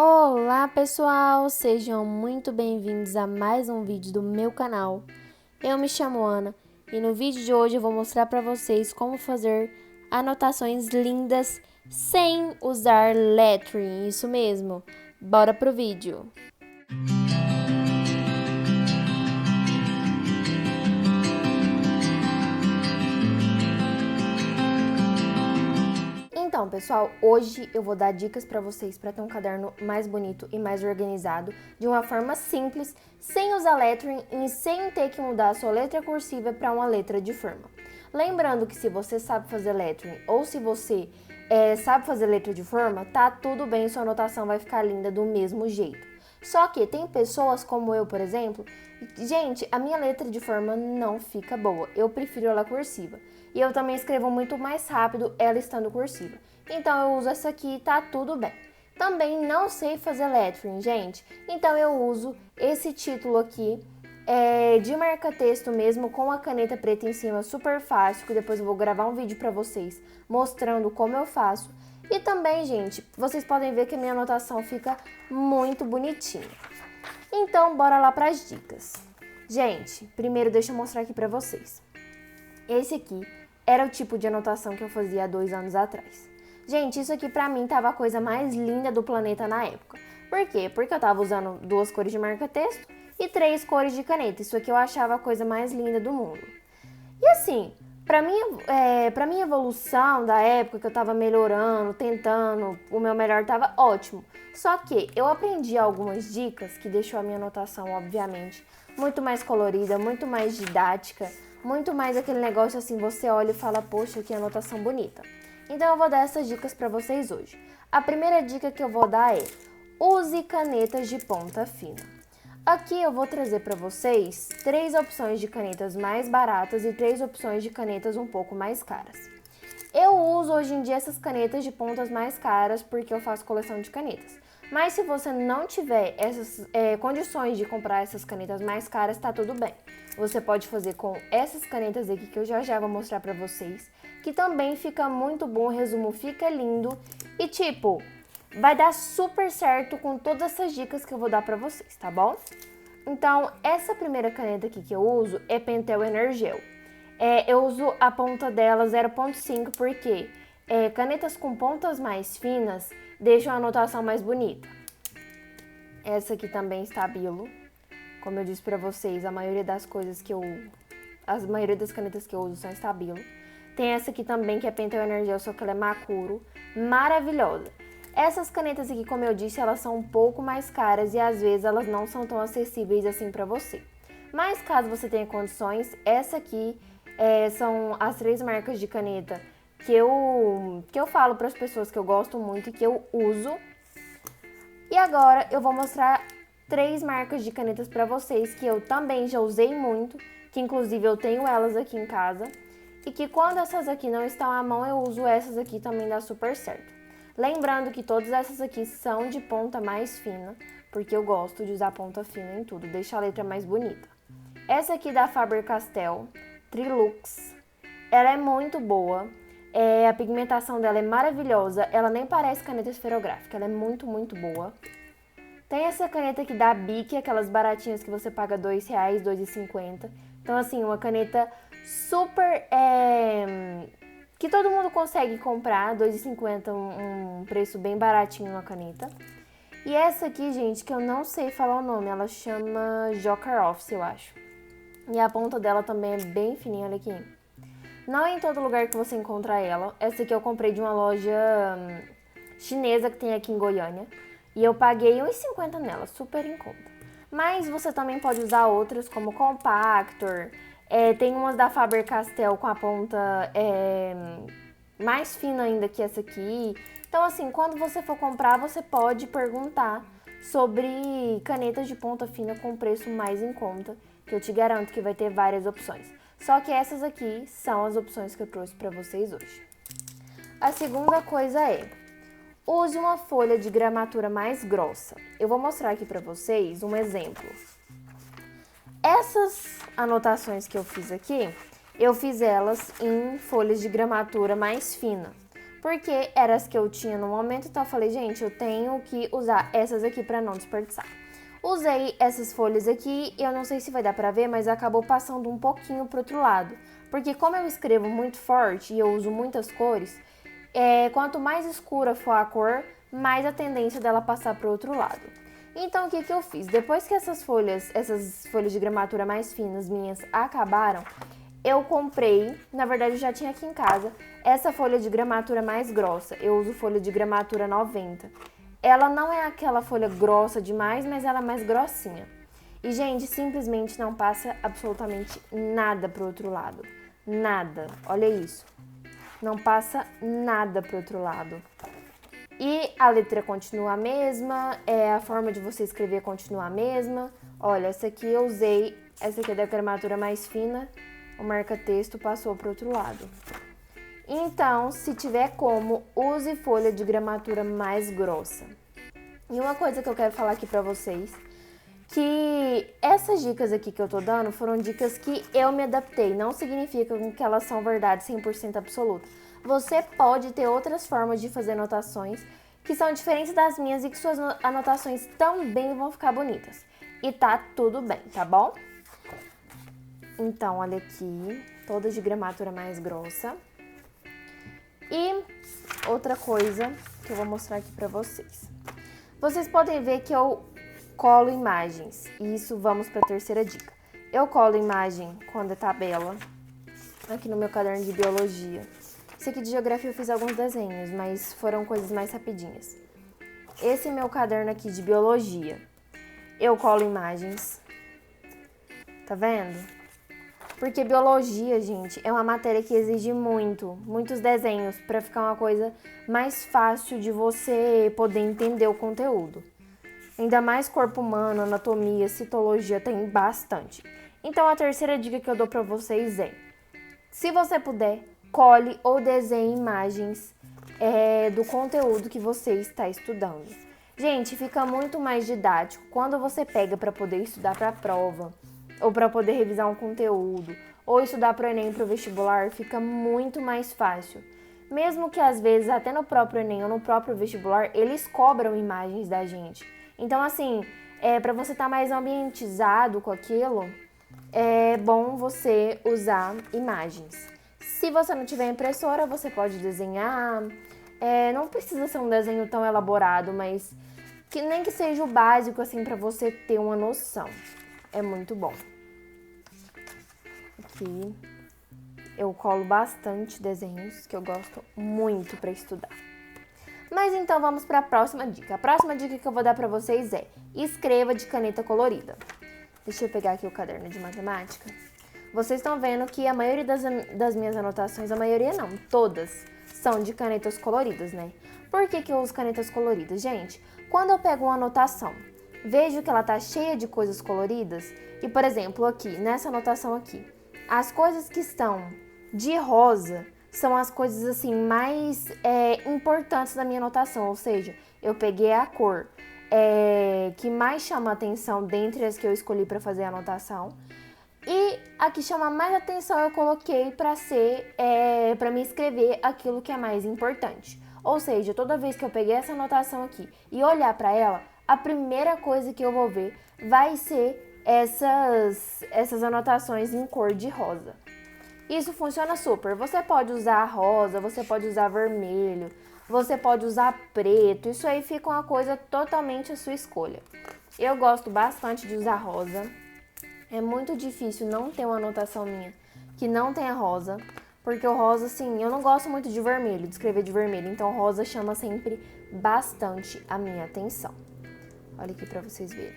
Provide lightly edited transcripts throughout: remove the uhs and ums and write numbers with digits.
Olá pessoal, sejam muito bem-vindos a mais um vídeo do meu canal. Eu me chamo Ana e no vídeo de hoje eu vou mostrar para vocês como fazer anotações lindas sem usar lettering, isso mesmo. Bora pro vídeo! Então, pessoal, hoje eu vou dar dicas para vocês para ter um caderno mais bonito e mais organizado, de uma forma simples, sem usar lettering e sem ter que mudar a sua letra cursiva para uma letra de forma. Lembrando que se você sabe fazer lettering ou se você sabe fazer letra de forma, tá tudo bem, sua anotação vai ficar linda do mesmo jeito. Só que tem pessoas como eu, por exemplo, gente, a minha letra de forma não fica boa, eu prefiro ela cursiva. E eu também escrevo muito mais rápido ela estando cursiva. Então eu uso essa aqui e tá tudo bem. Também não sei fazer lettering, gente, então eu uso esse título aqui de marca-texto mesmo, com a caneta preta em cima, super fácil, que depois eu vou gravar um vídeo pra vocês mostrando como eu faço. E também, gente, vocês podem ver que a minha anotação fica muito bonitinha. Então, bora lá para as dicas. Gente, primeiro deixa eu mostrar aqui para vocês. Esse aqui era o tipo de anotação que eu fazia há 2 anos atrás. Gente, isso aqui pra mim tava a coisa mais linda do planeta na época. Por quê? Porque eu tava usando 2 cores de marca-texto e 3 cores de caneta. Isso aqui eu achava a coisa mais linda do mundo. E assim, pra minha evolução da época que eu tava melhorando, tentando, o meu melhor tava ótimo. Só que eu aprendi algumas dicas que deixou a minha anotação, obviamente, muito mais colorida, muito mais didática, muito mais aquele negócio assim, você olha e fala, poxa, que anotação bonita. Então eu vou dar essas dicas pra vocês hoje. A primeira dica que eu vou dar é, use canetas de ponta fina. Aqui eu vou trazer para vocês 3 opções de canetas mais baratas e 3 opções de canetas um pouco mais caras. Eu uso hoje em dia essas canetas de pontas mais caras porque eu faço coleção de canetas. Mas se você não tiver essas condições de comprar essas canetas mais caras, tá tudo bem. Você pode fazer com essas canetas aqui que eu já vou mostrar para vocês, que também fica muito bom, o resumo fica lindo e tipo, vai dar super certo com todas essas dicas que eu vou dar pra vocês, tá bom? Então, essa primeira caneta aqui que eu uso é Pentel Energel. Eu uso a ponta dela 0.5 porque canetas com pontas mais finas deixam a anotação mais bonita. Essa aqui também Stabilo. Como eu disse pra vocês, a maioria das canetas que eu uso são Stabilo. Tem essa aqui também que é Pentel Energel, só que ela é Makuro, maravilhosa. Essas canetas aqui, como eu disse, elas são um pouco mais caras e às vezes elas não são tão acessíveis assim para você. Mas caso você tenha condições, essa aqui são as 3 marcas de caneta que eu falo para as pessoas que eu gosto muito e que eu uso. E agora eu vou mostrar 3 marcas de canetas para vocês que eu também já usei muito, que inclusive eu tenho elas aqui em casa. E que quando essas aqui não estão à mão, eu uso essas aqui, também dá super certo. Lembrando que todas essas aqui são de ponta mais fina, porque eu gosto de usar ponta fina em tudo, deixa a letra mais bonita. Essa aqui da Faber-Castell, Trilux, ela é muito boa, a pigmentação dela é maravilhosa, ela nem parece caneta esferográfica, ela é muito, muito boa. Tem essa caneta aqui da Bic, aquelas baratinhas que você paga R$2, R$2,50. Então, assim, uma caneta super... que todo mundo consegue comprar, R$2,50, um preço bem baratinho uma caneta. E essa aqui, gente, que eu não sei falar o nome, ela chama Joker Office, eu acho. E a ponta dela também é bem fininha, olha aqui. Não é em todo lugar que você encontra ela. Essa aqui eu comprei de uma loja chinesa que tem aqui em Goiânia. E eu paguei R$1,50 nela, super em conta. Mas você também pode usar outras, como Compactor. Tem umas da Faber-Castell com a ponta mais fina ainda que essa aqui. Então, assim, quando você for comprar, você pode perguntar sobre canetas de ponta fina com preço mais em conta, que eu te garanto que vai ter várias opções. Só que essas aqui são as opções que eu trouxe para vocês hoje. A segunda coisa use uma folha de gramatura mais grossa. Eu vou mostrar aqui para vocês um exemplo. Essas anotações que eu fiz aqui, eu fiz elas em folhas de gramatura mais fina. porque eram as que eu tinha no momento, então eu falei, gente, eu tenho que usar essas aqui para não desperdiçar. Usei essas folhas aqui, eu não sei se vai dar pra ver, mas acabou passando um pouquinho pro outro lado. Porque como eu escrevo muito forte e eu uso muitas cores, quanto mais escura for a cor, mais a tendência dela passar pro outro lado. Então o que eu fiz? Depois que essas folhas de gramatura mais finas minhas acabaram, eu comprei, na verdade eu já tinha aqui em casa, essa folha de gramatura mais grossa. Eu uso folha de gramatura 90. Ela não é aquela folha grossa demais, mas ela é mais grossinha. E, gente, simplesmente não passa absolutamente nada pro outro lado. Nada. Olha isso. Não passa nada pro outro lado. E a letra continua a mesma, a forma de você escrever continua a mesma. Olha, essa aqui eu usei, essa aqui é da gramatura mais fina, o marca-texto passou pro outro lado. Então, se tiver como, use folha de gramatura mais grossa. E uma coisa que eu quero falar aqui pra vocês, que essas dicas aqui que eu tô dando foram dicas que eu me adaptei. Não significa que elas são verdade 100% absoluta. Você pode ter outras formas de fazer anotações que são diferentes das minhas e que suas anotações também vão ficar bonitas. E tá tudo bem, tá bom? Então, olha aqui, todas de gramatura mais grossa. E outra coisa que eu vou mostrar aqui pra vocês. Vocês podem ver que eu colo imagens. E isso, vamos pra terceira dica. Eu colo imagem quando é tabela, aqui no meu caderno de biologia. Esse aqui de geografia eu fiz alguns desenhos, mas foram coisas mais rapidinhas. Esse meu caderno aqui de biologia, eu colo imagens. Tá vendo? Porque biologia, gente, é uma matéria que exige muitos desenhos para ficar uma coisa mais fácil de você poder entender o conteúdo. Ainda mais corpo humano, anatomia, citologia, tem bastante. Então a terceira dica que eu dou para vocês é, se você puder, cole ou desenhe imagens do conteúdo que você está estudando. Gente, fica muito mais didático quando você pega para poder estudar para a prova, ou para poder revisar um conteúdo, ou estudar para o Enem, para o vestibular, fica muito mais fácil. Mesmo que às vezes até no próprio Enem ou no próprio vestibular, eles cobram imagens da gente. Então assim, para você estar mais ambientizado com aquilo, é bom você usar imagens. Se você não tiver impressora, você pode desenhar. Não precisa ser um desenho tão elaborado, mas que nem que seja o básico assim para você ter uma noção. É muito bom. Aqui eu colo bastante desenhos que eu gosto muito para estudar. Mas então vamos para a próxima dica. A próxima dica que eu vou dar para vocês é: escreva de caneta colorida. Deixa eu pegar aqui o caderno de matemática. Vocês estão vendo que a maioria das minhas anotações, a maioria não, todas, são de canetas coloridas, né? Por que eu uso canetas coloridas? Gente, quando eu pego uma anotação, vejo que ela tá cheia de coisas coloridas, e por exemplo, aqui, nessa anotação aqui, as coisas que estão de rosa são as coisas assim mais importantes da minha anotação, ou seja, eu peguei a cor que mais chama atenção dentre as que eu escolhi para fazer a anotação, e a que chama mais atenção eu coloquei para me escrever aquilo que é mais importante. Ou seja, toda vez que eu peguei essa anotação aqui e olhar para ela, a primeira coisa que eu vou ver vai ser essas anotações em cor de rosa. Isso funciona super. Você pode usar rosa, você pode usar vermelho, você pode usar preto. Isso aí fica uma coisa totalmente à sua escolha. Eu gosto bastante de usar rosa. É muito difícil não ter uma anotação minha que não tenha rosa. Porque o rosa, assim, eu não gosto muito de vermelho, de escrever de vermelho. Então, rosa chama sempre bastante a minha atenção. Olha aqui pra vocês verem.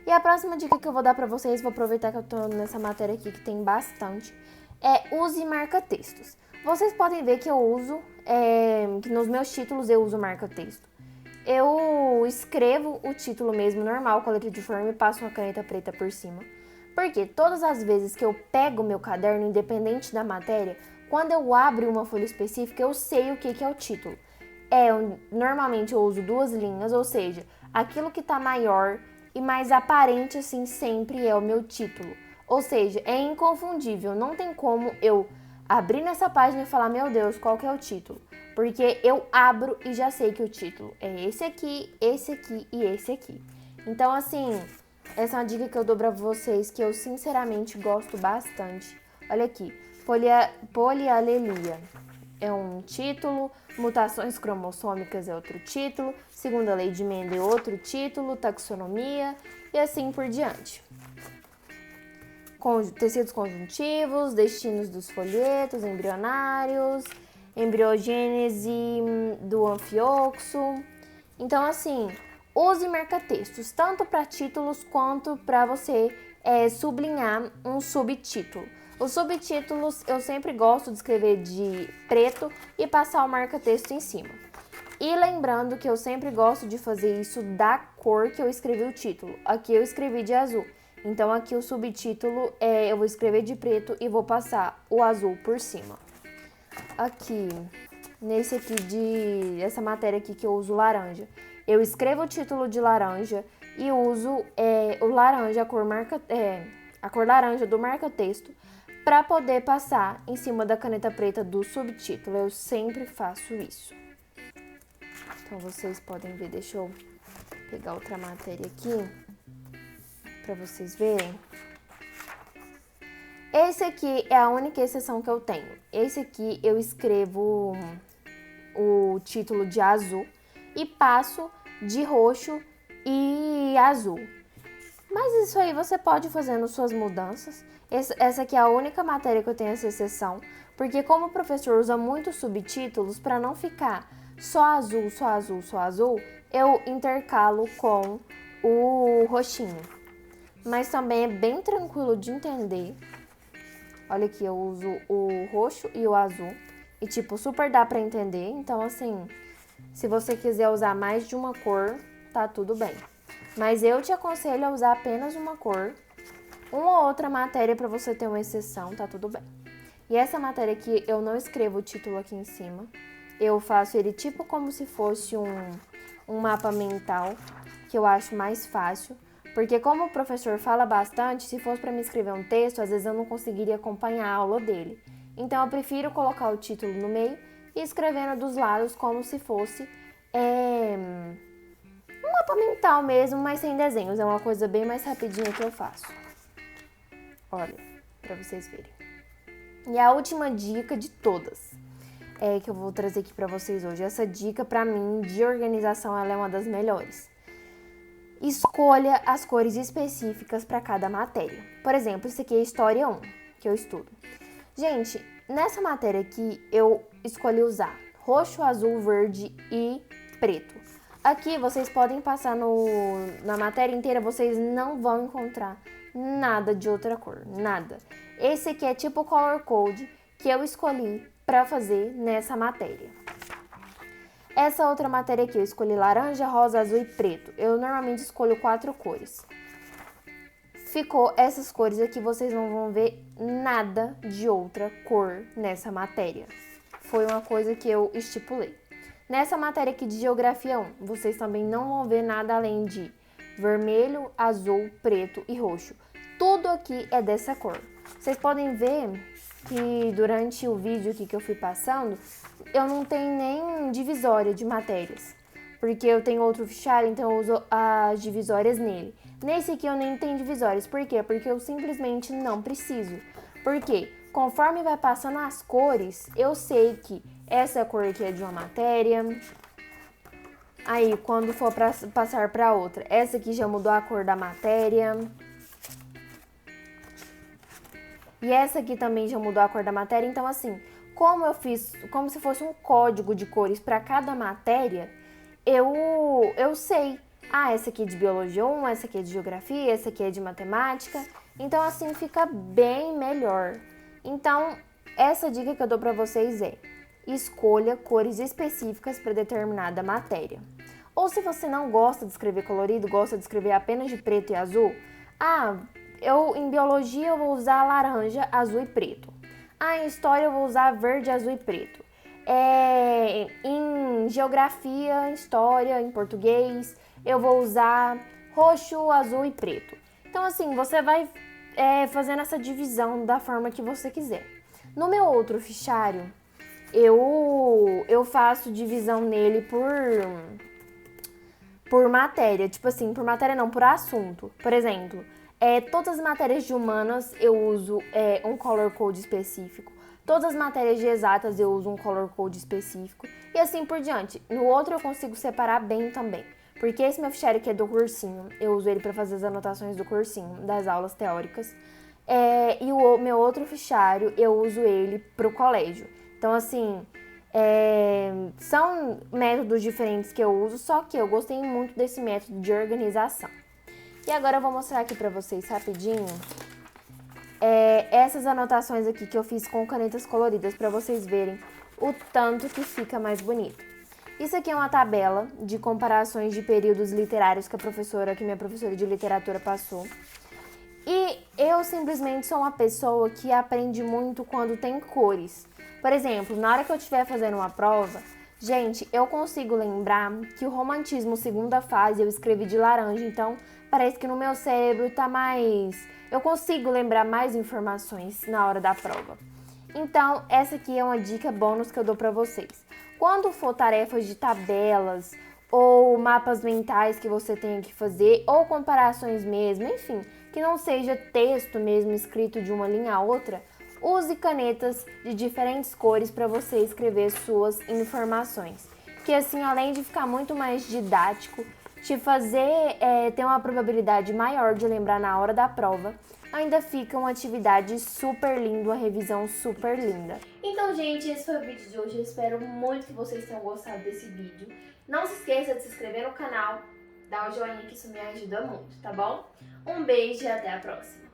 E a próxima dica que eu vou dar pra vocês, vou aproveitar que eu tô nessa matéria aqui que tem bastante, use marca-textos. Vocês podem ver que eu uso, que nos meus títulos eu uso marca-texto. Eu escrevo o título mesmo, normal, com a letra de forma e passo uma caneta preta por cima. Porque todas as vezes que eu pego o meu caderno, independente da matéria, quando eu abro uma folha específica, eu sei o que é o título. Normalmente eu uso 2 linhas, ou seja, aquilo que tá maior e mais aparente assim sempre é o meu título. Ou seja, é inconfundível, não tem como eu abrir nessa página e falar, meu Deus, qual que é o título? Porque eu abro e já sei que o título é esse aqui e esse aqui. Então, assim, essa é uma dica que eu dou pra vocês que eu sinceramente gosto bastante. Olha aqui, polialelia é um título, mutações cromossômicas é outro título, segunda lei de Mendel é outro título, taxonomia e assim por diante. Tecidos conjuntivos, destinos dos folhetos embrionários, embriogênese do anfioxo. Então, assim, use marca-textos, tanto para títulos quanto para você sublinhar um subtítulo. Os subtítulos eu sempre gosto de escrever de preto e passar o marca-texto em cima. E lembrando que eu sempre gosto de fazer isso da cor que eu escrevi o título. Aqui eu escrevi de azul. Então aqui o subtítulo eu vou escrever de preto e vou passar o azul por cima. Aqui, nesse aqui essa matéria aqui que eu uso laranja. Eu escrevo o título de laranja e uso o laranja, a cor laranja do marca-texto para poder passar em cima da caneta preta do subtítulo. Eu sempre faço isso. Então vocês podem ver, deixa eu pegar outra matéria aqui para vocês verem. Esse aqui é a única exceção que eu tenho. Esse aqui eu escrevo o título de azul e passo de roxo e azul. Mas isso aí você pode fazendo suas mudanças. Essa aqui é a única matéria que eu tenho essa exceção, porque como o professor usa muitos subtítulos, para não ficar só azul, só azul, só azul, eu intercalo com o roxinho. Mas também é bem tranquilo de entender. Olha aqui, eu uso o roxo e o azul. E, tipo, super dá pra entender. Então, assim, se você quiser usar mais de uma cor, tá tudo bem. Mas eu te aconselho a usar apenas uma cor. Uma ou outra matéria pra você ter uma exceção, tá tudo bem. E essa matéria aqui, eu não escrevo o título aqui em cima. Eu faço ele tipo como se fosse um mapa mental, que eu acho mais fácil. Porque como o professor fala bastante, se fosse para me escrever um texto, às vezes eu não conseguiria acompanhar a aula dele. Então eu prefiro colocar o título no meio e escrevendo dos lados como se fosse um mapa mental mesmo, mas sem desenhos. É uma coisa bem mais rapidinha que eu faço. Olha, para vocês verem. E a última dica de todas que eu vou trazer aqui para vocês hoje. Essa dica, para mim, de organização, ela é uma das melhores. Escolha as cores específicas para cada matéria. Por exemplo, isso aqui é História 1, que eu estudo. Gente, nessa matéria aqui, eu escolhi usar roxo, azul, verde e preto. Aqui, vocês podem passar na matéria inteira, vocês não vão encontrar nada de outra cor, nada. Esse aqui é tipo color code que eu escolhi para fazer nessa matéria. Essa outra matéria aqui, eu escolhi laranja, rosa, azul e preto. Eu normalmente escolho 4 cores. Ficou essas cores aqui, vocês não vão ver nada de outra cor nessa matéria. Foi uma coisa que eu estipulei. Nessa matéria aqui de Geografia 1, vocês também não vão ver nada além de vermelho, azul, preto e roxo. Tudo aqui é dessa cor. Vocês podem ver que durante o vídeo aqui que eu fui passando, eu não tenho nem divisória de matérias, porque eu tenho outro fichário, então eu uso as divisórias nele. Nesse aqui eu nem tenho divisórias, por quê? Porque eu simplesmente não preciso. Porque conforme vai passando as cores, eu sei que essa cor aqui é de uma matéria. Aí, quando for passar para outra, essa aqui já mudou a cor da matéria. E essa aqui também já mudou a cor da matéria. Então, assim, como eu fiz, como se fosse um código de cores para cada matéria, eu sei. Ah, essa aqui é de Biologia 1, essa aqui é de Geografia, essa aqui é de Matemática. Então, assim, fica bem melhor. Então, essa dica que eu dou para vocês é: escolha cores específicas para determinada matéria. Ou se você não gosta de escrever colorido, gosta de escrever apenas de preto e azul, em Biologia eu vou usar laranja, azul e preto. Em História eu vou usar verde, azul e preto. Em Geografia, História, em Português, eu vou usar roxo, azul e preto. Então, assim, você vai fazendo essa divisão da forma que você quiser. No meu outro fichário, eu faço divisão nele por matéria. Tipo assim, por matéria não, por assunto. Por exemplo, todas as matérias de humanas eu uso um color code específico. Todas as matérias de exatas eu uso um color code específico. E assim por diante. No outro eu consigo separar bem também. Porque esse meu fichário aqui é do cursinho. Eu uso ele para fazer as anotações do cursinho, das aulas teóricas. E o meu outro fichário eu uso ele para o colégio. Então, assim, são métodos diferentes que eu uso, só que eu gostei muito desse método de organização. E agora eu vou mostrar aqui para vocês rapidinho essas anotações aqui que eu fiz com canetas coloridas para vocês verem o tanto que fica mais bonito. Isso aqui é uma tabela de comparações de períodos literários que minha professora de literatura passou. E eu simplesmente sou uma pessoa que aprende muito quando tem cores. Por exemplo, na hora que eu estiver fazendo uma prova, gente, eu consigo lembrar que o romantismo segunda fase eu escrevi de laranja, então parece que no meu cérebro tá mais... Eu consigo lembrar mais informações na hora da prova. Então, essa aqui é uma dica bônus que eu dou pra vocês. Quando for tarefas de tabelas ou mapas mentais que você tenha que fazer, ou comparações mesmo, enfim, que não seja texto mesmo escrito de uma linha a outra, use canetas de diferentes cores para você escrever suas informações. Que assim, além de ficar muito mais didático, te fazer ter uma probabilidade maior de lembrar na hora da prova, ainda fica uma atividade super linda, uma revisão super linda. Então, gente, esse foi o vídeo de hoje. Eu espero muito que vocês tenham gostado desse vídeo. Não se esqueça de se inscrever no canal, dar o joinha que isso me ajuda muito, tá bom? Um beijo e até a próxima!